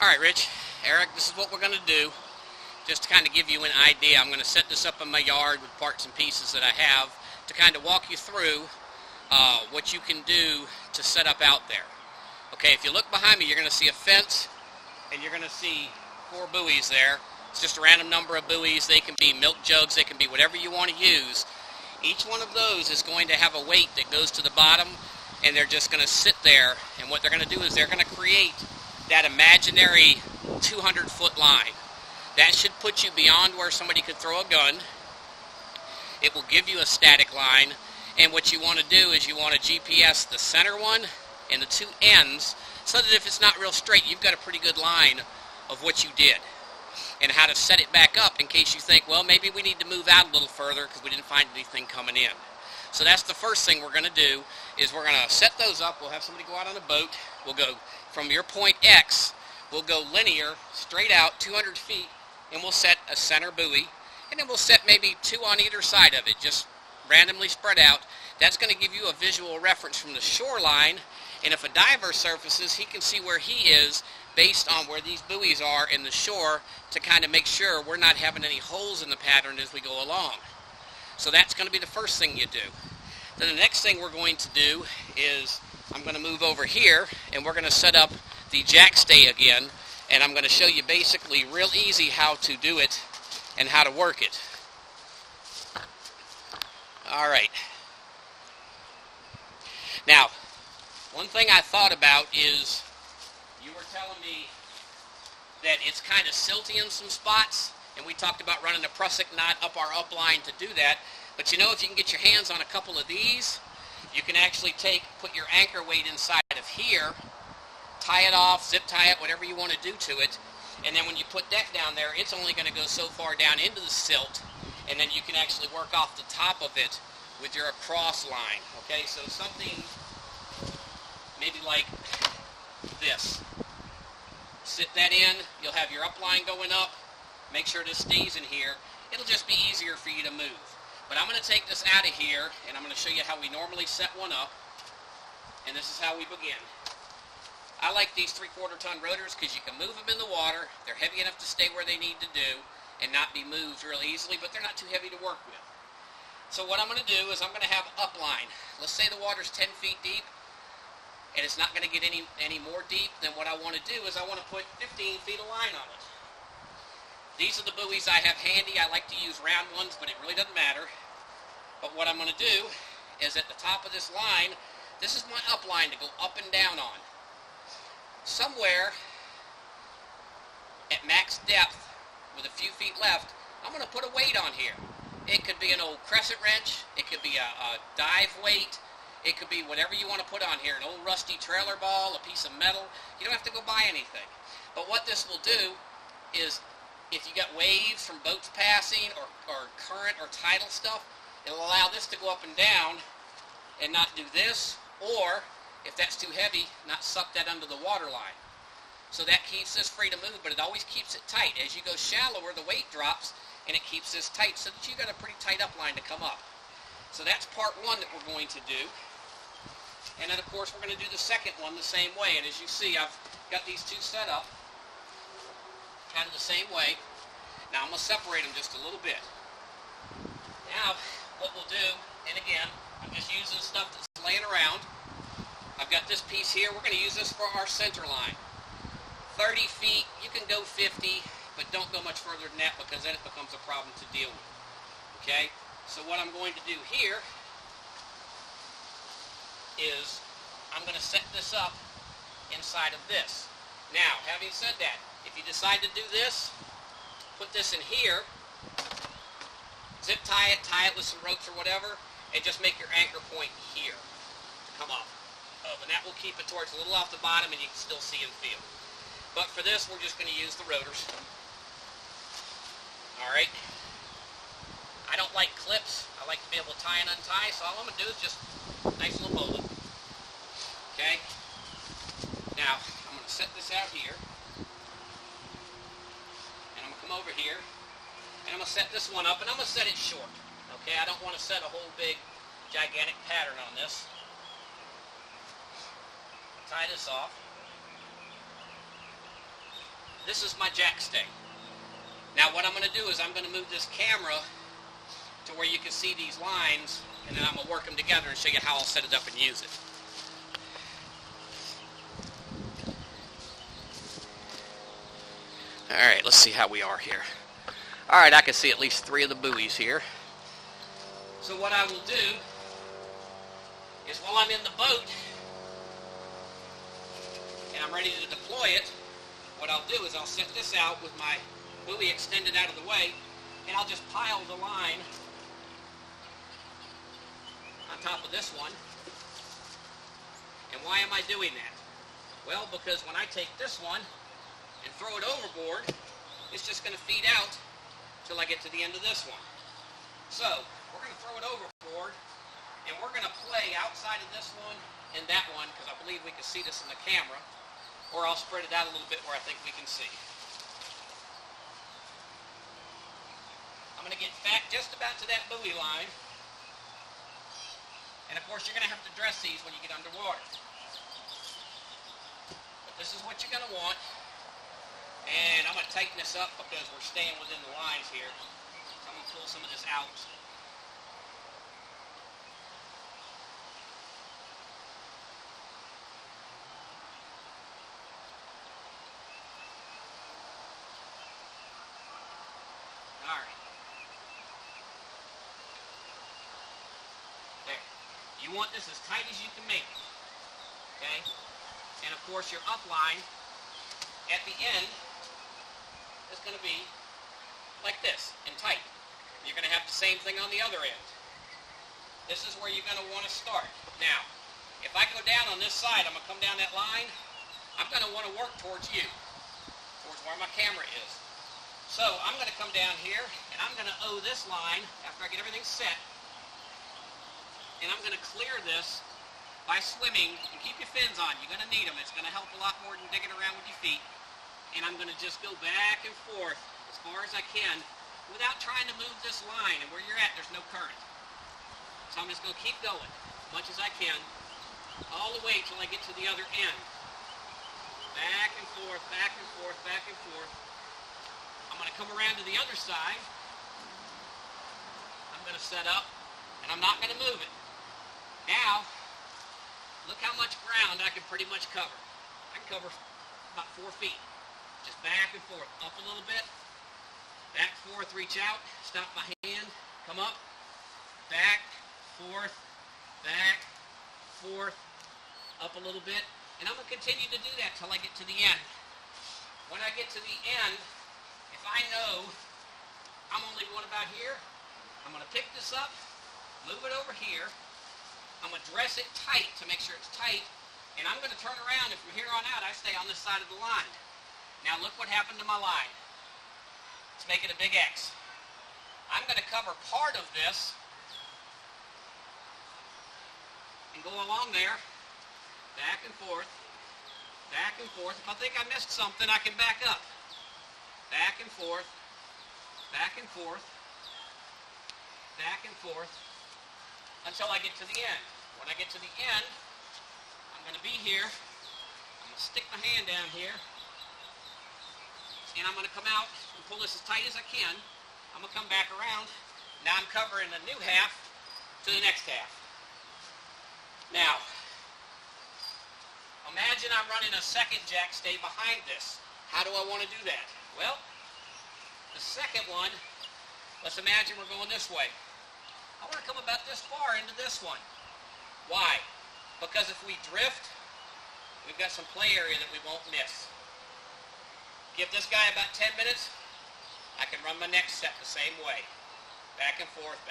Alright, Rich, Eric, this is what we're going to do. Just to kind of give you an idea, I'm going to set this up in my yard with parts and pieces that I have to kind of walk you through what you can do to set up out there. Okay, if you look behind me, you're going to see a fence, and you're going to see 4 buoys there. It's just a random number of buoys. They can be milk jugs, they can be whatever you want to use. Each one of those is going to have a weight that goes to the bottom, and they're just going to sit there, and what they're going to do is they're going to create that imaginary 200-foot line. That should put you beyond where somebody could throw a gun. It will give you a static line, and what you want to do is you want to GPS the center one and the 2 ends, so that if it's not real straight, you've got a pretty good line of what you did and how to set it back up in case you think, well, maybe we need to move out a little further because we didn't find anything coming in. So that's the first thing we're going to do, is we're going to set those up. We'll have somebody go out on a boat. We'll go from your point X, we'll go linear, straight out, 200 feet, and we'll set a center buoy, and then we'll set maybe 2 on either side of it, just randomly spread out. That's going to give you a visual reference from the shoreline, and if a diver surfaces, he can see where he is based on where these buoys are in the shore to kind of make sure we're not having any holes in the pattern as we go along. So that's going to be the first thing you do. Then the next thing we're going to do is I'm going to move over here, and we're going to set up the jack stay again, and I'm going to show you basically real easy how to do it and how to work it. Alright. Now, one thing I thought about is you were telling me that it's kind of silty in some spots, and we talked about running a prusik knot up our upline to do that. But you know, if you can get your hands on a couple of these, you can actually put your anchor weight inside of here, tie it off, zip tie it, whatever you want to do to it, and then when you put that down there, it's only going to go so far down into the silt, and then you can actually work off the top of it with your across line. Okay, so something maybe like this. Sit that in, you'll have your upline going up, make sure this stays in here. It'll just be easier for you to move. But I'm going to take this out of here, and I'm going to show you how we normally set one up, and this is how we begin. I like these 3/4 ton rotors because you can move them in the water. They're heavy enough to stay where they need to do and not be moved real easily, but they're not too heavy to work with. So what I'm going to do is I'm going to have upline. Let's say the water's 10 feet deep, and it's not going to get any more deep. Then what I want to do is I want to put 15 feet of line on it. These are the buoys I have handy. I like to use round ones, but it really doesn't matter. But what I'm going to do is at the top of this line, this is my upline to go up and down on. Somewhere at max depth, with a few feet left, I'm going to put a weight on here. It could be an old crescent wrench. It could be a dive weight. It could be whatever you want to put on here, an old rusty trailer ball, a piece of metal. You don't have to go buy anything. But what this will do is, if you got waves from boats passing or current or tidal stuff, it'll allow this to go up and down and not do this, or if that's too heavy, not suck that under the water line. So that keeps this free to move, but it always keeps it tight. As you go shallower, the weight drops, and it keeps this tight so that you got a pretty tight upline to come up. So that's part one that we're going to do. And then, of course, we're going to do the second one the same way. And as you see, I've got these two set up kind of the same way. Now I'm going to separate them just a little bit. Now, what we'll do, and again, I'm just using stuff that's laying around. I've got this piece here. We're going to use this for our center line. 30 feet, you can go 50, but don't go much further than that because then it becomes a problem to deal with. Okay? So what I'm going to do here is I'm going to set this up inside of this. Now, having said that, if you decide to do this, put this in here, zip tie it with some ropes or whatever, and just make your anchor point here to come off of. And that will keep it towards a little off the bottom and you can still see and feel. But for this, we're just going to use the rotors. Alright. I don't like clips. I like to be able to tie and untie, so all I'm going to do is just nice little bowline. Okay? Now, I'm going to set this out here. And I'm going to come over here. And I'm going to set this one up, and I'm going to set it short. Okay? I don't want to set a whole big, gigantic pattern on this. Tie this off. this is my jack stay. Now what I'm going to do is I'm going to move this camera to where you can see these lines, and then I'm going to work them together and show you how I'll set it up and use it. Alright, let's see how we are here. Alright, I can see at least 3 of the buoys here. So what I will do is while I'm in the boat and I'm ready to deploy it, what I'll do is I'll set this out with my buoy extended out of the way, and I'll just pile the line on top of this one. And why am I doing that? Well, because when I take this one and throw it overboard, it's just going to feed out till I get to the end of this one. So, we're going to throw it overboard, and we're going to play outside of this one and that one, because I believe we can see this in the camera, or I'll spread it out a little bit where I think we can see. I'm going to get back just about to that buoy line, and of course you're going to have to dress these when you get underwater. But this is what you're going to want. And I'm going to tighten this up because we're staying within the lines here. So I'm going to pull some of this out. Alright. There. You want this as tight as you can make it. Okay? And of course your upline at the end is going to be like this and tight. You're going to have the same thing on the other end. This is where you're going to want to start. Now, if I go down on this side, I'm going to come down that line, I'm going to want to work towards you, towards where my camera is. So I'm going to come down here and I'm going to owe this line after I get everything set, and I'm going to clear this by swimming. And keep your fins on. You're going to need them. It's going to help a lot more than digging around with your feet. And I'm going to just go back and forth as far as I can without trying to move this line. And where you're at, there's no current. So I'm just going to keep going as much as I can all the way till I get to the other end. Back and forth, back and forth, back and forth. I'm going to come around to the other side. I'm going to set up, and I'm not going to move it. Now, look how much ground I can pretty much cover. I can cover about 4 feet. Just back and forth, up a little bit, back, forth, reach out, stop my hand, come up, back, forth, up a little bit, and I'm going to continue to do that till I get to the end. When I get to the end, if I know I'm only going about here, I'm going to pick this up, move it over here, I'm going to dress it tight to make sure it's tight, and I'm going to turn around, and from here on out I stay on this side of the line. Now look what happened to my line. Let's make it a big X. I'm going to cover part of this and go along there, back and forth, back and forth. If I think I missed something, I can back up. Back and forth, back and forth, back and forth, until I get to the end. When I get to the end, I'm going to be here. I'm going to stick my hand down here, and I'm going to come out and pull this as tight as I can. I'm going to come back around. Now I'm covering the new half to the next half. Now, imagine I'm running a second jack stay behind this. How do I want to do that? Well, the second one, let's imagine we're going this way. I want to come about this far into this one. Why? Because if we drift, we've got some play area that we won't miss. Give this guy about 10 minutes, I can run my next set the same way. Back and forth,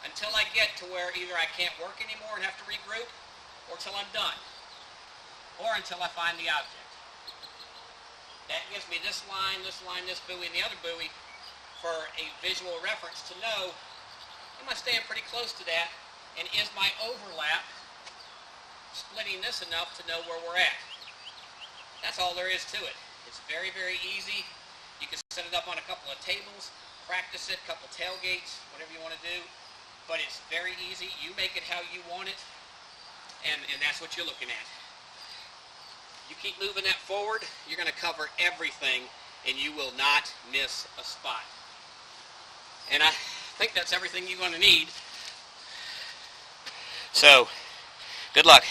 until I get to where either I can't work anymore and have to regroup, or till I'm done, or until I find the object. That gives me this line, this buoy, and the other buoy for a visual reference to know, am I staying pretty close to that, and is my overlap splitting this enough to know where we're at. That's all there is to it. It's very, very easy. You can set it up on a couple of tables, practice it, couple tailgates, whatever you want to do. But it's very easy. You make it how you want it, and that's what you're looking at. You keep moving that forward, you're going to cover everything, and you will not miss a spot. And I think that's everything you're going to need. So, good luck.